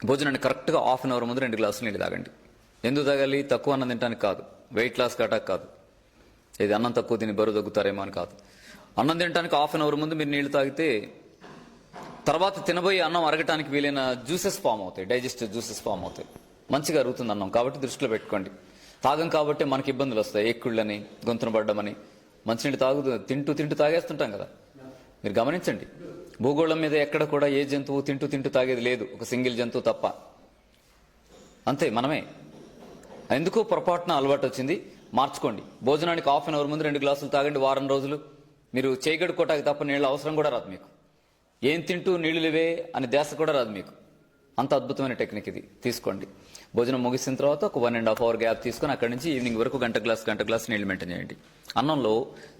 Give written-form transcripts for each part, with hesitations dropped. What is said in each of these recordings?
భోజనాన్ని కరెక్ట్గా half an hour ముందు 2 గ్లాసులు నీళ్ళు తాగండి. ఎందుకు తాగాలి? తక్కువ అన్నం తినడానికి కాదు, వెయిట్ లాస్ కాటానికి కాదు, ఇది అన్నం తక్కువ తిని బరువు తగ్గుతారేమో అని కాదు. అన్నం తినడానికి హాఫ్ అన్ అవర్ ముందు మీరు నీళ్లు తాగితే తర్వాత తినబోయే అన్నం అరగటానికి వీలైన జ్యూసెస్ ఫామ్ అవుతాయి, డైజెస్టివ్ జ్యూసెస్ ఫామ్ అవుతాయి, మంచిగా అరుగుతుంది అన్నం. కాబట్టి దృష్టిలో పెట్టుకోండి. తాగం కాబట్టి మనకి ఇబ్బందులు వస్తాయి, ఎక్కుళ్ళని, గొంతున పడ్డమని. మంచినీళ్ళు తింటూ తాగేస్తుంటాం కదా. మీరు గమనించండి, భూగోళం మీద ఎక్కడ కూడా ఏ జంతువు తింటూ తాగేది లేదు, ఒక సింగిల్ జంతువు తప్ప. అంతే, మనమే. ఎందుకు పొరపాటున అలవాటు వచ్చింది, మార్చుకోండి. భోజనానికి హాఫ్ అన్ అవర్ ముందు 2 గ్లాసులు తాగండి. వారం రోజులు మీరు చేయగడుకోవటానికి తప్ప నీళ్ళ అవసరం కూడా రాదు మీకు. ఏం తింటూ నీళ్లు లేవే అని ధ్యాస కూడా రాదు మీకు. అంత అద్భుతమైన టెక్నిక్ ఇది, తీసుకోండి. భోజనం ముగిసిన తర్వాత ఒక 1.5 అవర్ గ్యాప్ తీసుకొని అక్కడి నుంచి ఈవినింగ్ వరకు గంట గ్లాస్ నీళ్లు మెయింటైన్ చేయండి. అన్నంలో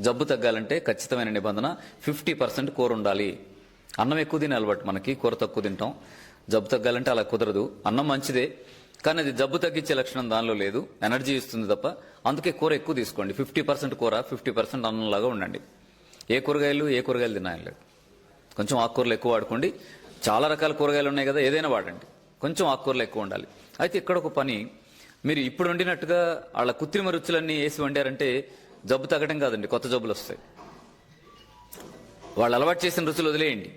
జబ్బు తగ్గాలంటే ఖచ్చితమైన నిబంధన 50% కూర ఉండాలి. అన్నం ఎక్కువ తినే అలవాటు మనకి, కూర తక్కువ తింటాం. జబ్బు తగ్గాలంటే అలా కుదరదు. అన్నం మంచిదే, కానీ అది జబ్బు తగ్గించే లక్షణం దానిలో లేదు, ఎనర్జీ ఇస్తుంది తప్ప. అందుకే కూర ఎక్కువ తీసుకోండి. 50% కూర, 50% అన్నంలాగా ఉండండి. ఏ కూరగాయలు తినాయని లేదు. కొంచెం ఆకుకూరలు ఎక్కువ వాడుకోండి. చాలా రకాల కూరగాయలు ఉన్నాయి కదా, ఏదైనా వాడండి. కొంచెం ఆకుకూరలు ఎక్కువ ఉండాలి. అయితే ఇక్కడ ఒక పని, మీరు ఇప్పుడు వండినట్టుగా వాళ్ళ కృత్రిమ రుచులన్నీ వేసి వండారంటే జబ్బు తగ్గడం కాదండి, కొత్త జబ్బులు వస్తాయి. వాళ్ళు అలవాటు చేసిన రుచులు వదిలేయండి.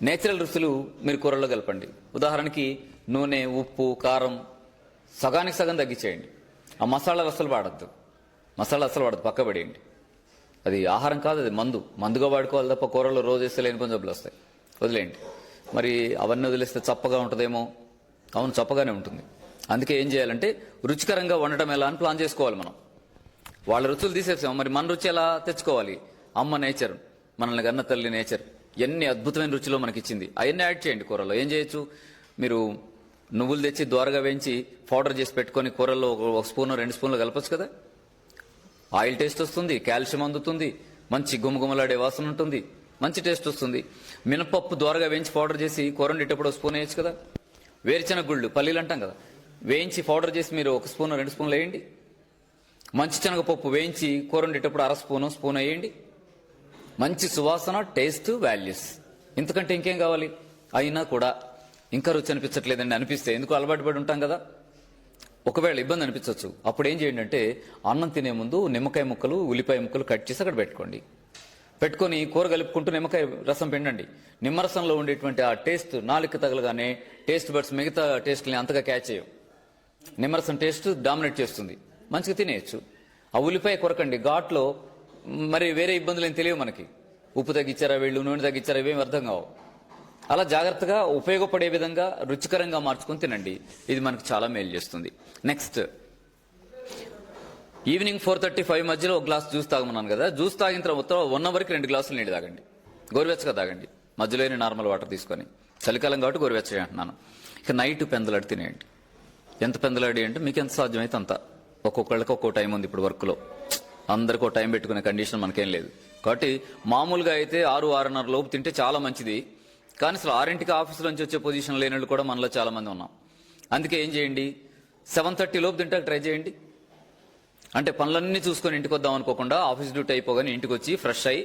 నేచురల్ రుచులు మీరు కూరల్లో కలపండి. ఉదాహరణకి నూనె, ఉప్పు, కారం సగానికి సగం తగ్గించేయండి. ఆ మసాలాలు అసలు వాడద్దు, పక్క పడేయండి. అది ఆహారం కాదు, అది మందుగా వాడుకోవాలి తప్ప కూరల్లో రోజు వేస్తే లేని కొన్ని జబ్బులు వస్తాయి, వదిలేయండి. మరి అవన్నీ వదిలేస్తే చప్పగా ఉంటుందేమో. అవును, చప్పగానే ఉంటుంది. అందుకే ఏం చేయాలంటే రుచికరంగా వండటం ఎలా అని ప్లాన్ చేసుకోవాలి మనం. వాళ్ళ రుచులు తీసేసాం, మరి మన రుచి ఎలా తెచ్చుకోవాలి? అమ్మ నేచర్, మనల్ని గన్న తల్లి నేచర్ ఎన్ని అద్భుతమైన రుచిలో మనకి ఇచ్చింది, అవన్నీ యాడ్ చేయండి కూరలో. ఏం చేయొచ్చు, మీరు నువ్వులు తెచ్చి దోరగా వేయించి పౌడర్ చేసి పెట్టుకొని కూరల్లో 1 స్పూన్ 2 స్పూన్లు కలపచ్చు కదా. ఆయిల్ టేస్ట్ వస్తుంది, కాల్షియం అందుతుంది, మంచి గుమగుమలాడే వాసన ఉంటుంది, మంచి టేస్ట్ వస్తుంది. మినపప్పు దోరగా వేయించి పౌడర్ చేసి కూర వండేటప్పుడు 1 స్పూన్ వేయచ్చు కదా. వేరుశెనగ గుళ్ళు, పల్లీలు అంటాం కదా, వేయించి పౌడర్ చేసి మీరు 1 స్పూన్ 2 స్పూన్లు వేయండి. మంచి శనగపప్పు వేయించి కూర వండేటప్పుడు 1/2 స్పూన్ వేయండి. మంచి సువాసన, టేస్ట్, వాల్యూస్. ఇంతకంటే ఇంకేం కావాలి? అయినా కూడా ఇంకా రుచి అనిపించట్లేదండి అనిపిస్తే, ఎందుకు అలవాటు పడి ఉంటాం కదా, ఒకవేళ ఇబ్బంది అనిపించవచ్చు. అప్పుడు ఏం చేయండి అంటే అన్నం తినే ముందు నిమ్మకాయ ముక్కలు, ఉల్లిపాయ ముక్కలు కట్ చేసి అక్కడ పెట్టుకొని కూర కలుపుకుంటూ నిమ్మకాయ రసం పిండండి. నిమ్మరసంలో ఉండేటువంటి ఆ టేస్ట్ నాలుక తగలగానే టేస్ట్ బడ్స్ మిగతా టేస్ట్ని అంతగా క్యాచ్ చేయవు. నిమ్మరసం టేస్ట్ డామినేట్ చేస్తుంది, మంచిగా తినేయచ్చు. ఆ ఉల్లిపాయ కొరకండి, ఘాట్లో మరి వేరే ఇబ్బందులు ఏం తెలియవు మనకి. ఉప్పు తగ్గించారా వీళ్ళు, నూనె తగ్గించారా, ఇవేం అర్థం కావు. అలా జాగ్రత్తగా ఉపయోగపడే విధంగా రుచికరంగా మార్చుకొని తినండి. ఇది మనకు చాలా మేలు చేస్తుంది. నెక్స్ట్, ఈవినింగ్ 4:35 మధ్యలో 1 గ్లాస్ జ్యూస్ తాగమన్నాను కదా. జ్యూస్ తాగిన తర్వాత 1 అవర్కి 2 గ్లాసులు నీళ్ళు తాగండి. గోరువెచ్చగా తాగండి, మధ్యలోనే నార్మల్ వాటర్ తీసుకొని. చలికాలం కాబట్టి గోరువెచ్చగా అంటున్నాను. ఇక నైట్ పెందలాడి తినేయండి. ఎంత పెందలాడి అంటే మీకు ఎంత సాధ్యమైతే అంత. ఒక్కొక్కళ్ళకి ఒక్కో టైం ఉంది. ఇప్పుడు వర్క్లో అందరికీ టైం పెట్టుకునే కండిషన్ మనకేం లేదు. కాబట్టి మామూలుగా అయితే 6-6:30 లోపు తింటే చాలా మంచిది. కానీ అసలు 6ంటికి ఆఫీసులో నుంచి వచ్చే పొజిషన్ లేని వాళ్ళు కూడా మనలో చాలా మంది ఉన్నాం. అందుకే ఏం చేయండి, 7:30 లోపు తింటాక ట్రై చేయండి. అంటే పనులన్నీ చూసుకొని ఇంటికి వద్దాం అనుకోకుండా, ఆఫీస్ డ్యూటీ అయిపోగానే ఇంటికి వచ్చి ఫ్రెష్ అయ్యి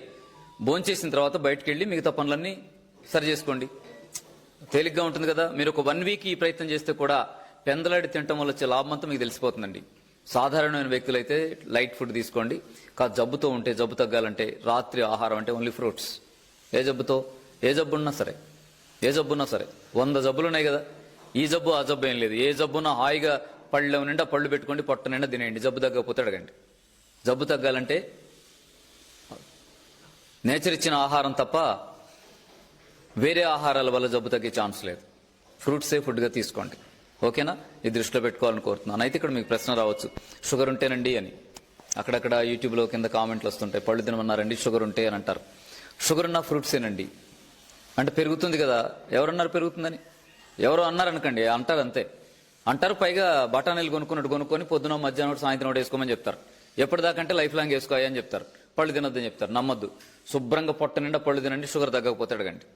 భోంచేసిన తర్వాత బయటకు వెళ్ళి మిగతా పనులన్నీ సరి చేసుకోండి. తేలిగ్గా ఉంటుంది కదా. మీరు ఒక 1 వీక్ ఈ ప్రయత్నం చేస్తే కూడా పెందలాడి తినటం వల్ల వచ్చే లాభం అంతా మీకు తెలిసిపోతుందండి. సాధారణమైన వ్యక్తులైతే లైట్ ఫుడ్ తీసుకోండి. జబ్బుతో ఉంటే, జబ్బు తగ్గాలంటే రాత్రి ఆహారం అంటే ఓన్లీ ఫ్రూట్స్. ఏ జబ్బున్నా సరే 100 జబ్బులు ఉన్నాయి కదా, ఈ జబ్బు ఆ జబ్బు ఏం లేదు. ఏ జబ్బున్నా హాయిగా పళ్ళ నిండా పళ్ళు పెట్టుకోండి, పొట్ట నిండా తినేయండి. జబ్బు తగ్గకపోతే అడగండి. జబ్బు తగ్గాలంటే నేచర్ ఇచ్చిన ఆహారం తప్ప వేరే ఆహారాల వల్ల జబ్బు తగ్గే ఛాన్స్ లేదు. ఫ్రూట్సే ఫుడ్గా తీసుకోండి. ఓకేనా? ఇది దృష్టిలో పెట్టుకోవాలని కోరుతున్నాను. అయితే ఇక్కడ మీకు ప్రశ్న రావచ్చు, షుగర్ ఉంటేనండి అని. అక్కడక్కడ యూట్యూబ్లో కింద కామెంట్లు వస్తుంటాయి, పళ్ళు తినమన్నారండి షుగర్ ఉంటే అని అంటారు. షుగర్ ఉన్న ఫ్రూట్సేనండి అంటే పెరుగుతుంది కదా. ఎవరన్నారు పెరుగుతుందని? ఎవరో అన్నారనుకోండి, అంటారు అంతే. అంటారు, పైగా బఠానీలు కొనుక్కొని పొద్దున మధ్యాహ్నం సాయంత్రం వేసుకోమని చెప్తారు. ఎప్పటిదాకంటే లైఫ్ లాంగ్ వేసుకోవాలి అని చెప్తారు. పళ్ళు తినొద్దని చెప్తారు. నమ్మద్దు. శుభ్రంగా పొట్ట నిండా పళ్ళు తినండి, షుగర్ తగ్గకపోతే అడగండి.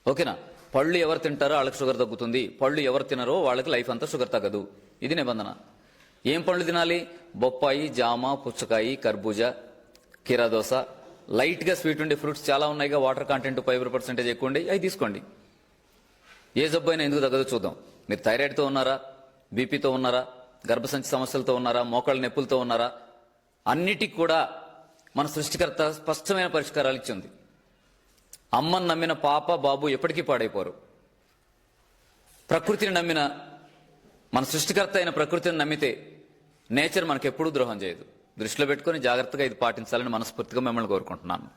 ఓకేనా? పళ్ళు ఎవరు తింటారో వాళ్ళకి షుగర్ తగ్గుతుంది, పళ్ళు ఎవరు తినరో వాళ్ళకి లైఫ్ అంతా షుగర్ తగ్గదు. ఇది నిబంధన. ఏం పళ్ళు తినాలి? బొప్పాయి, జామ, పుచ్చకాయ, కర్బూజా, కీరాదోస, లైట్గా స్వీట్ ఉండే ఫ్రూట్స్ చాలా ఉన్నాయిగా, వాటర్ కంటెంట్, ఫైబర్ పర్సెంటేజ్ ఎక్కువ ఉండే, అవి తీసుకోండి. ఏ జబ్బు అయినా ఎందుకు తగ్గదో చూద్దాం. మీరు థైరాయిడ్తో ఉన్నారా, బీపీతో ఉన్నారా, గర్భసంచి సమస్యలతో ఉన్నారా, మోకాళ్ళ నొప్పులతో ఉన్నారా, అన్నిటికి కూడా మన సృష్టికర్త స్పష్టమైన పరిష్కారాలు ఇచ్చింది. అమ్మను నమ్మిన పాప బాబు ఎప్పటికీ పాడైపోరు. ప్రకృతిని నమ్మిన మన సృష్టికర్త అయిన ప్రకృతిని నమ్మితే నేచర్ మనకెప్పుడూ ద్రోహం చేయదు. దృష్టిలో పెట్టుకుని జాగ్రత్తగా ఇది పాటించాలని మనస్ఫూర్తిగా మిమ్మల్ని కోరుకుంటున్నాను.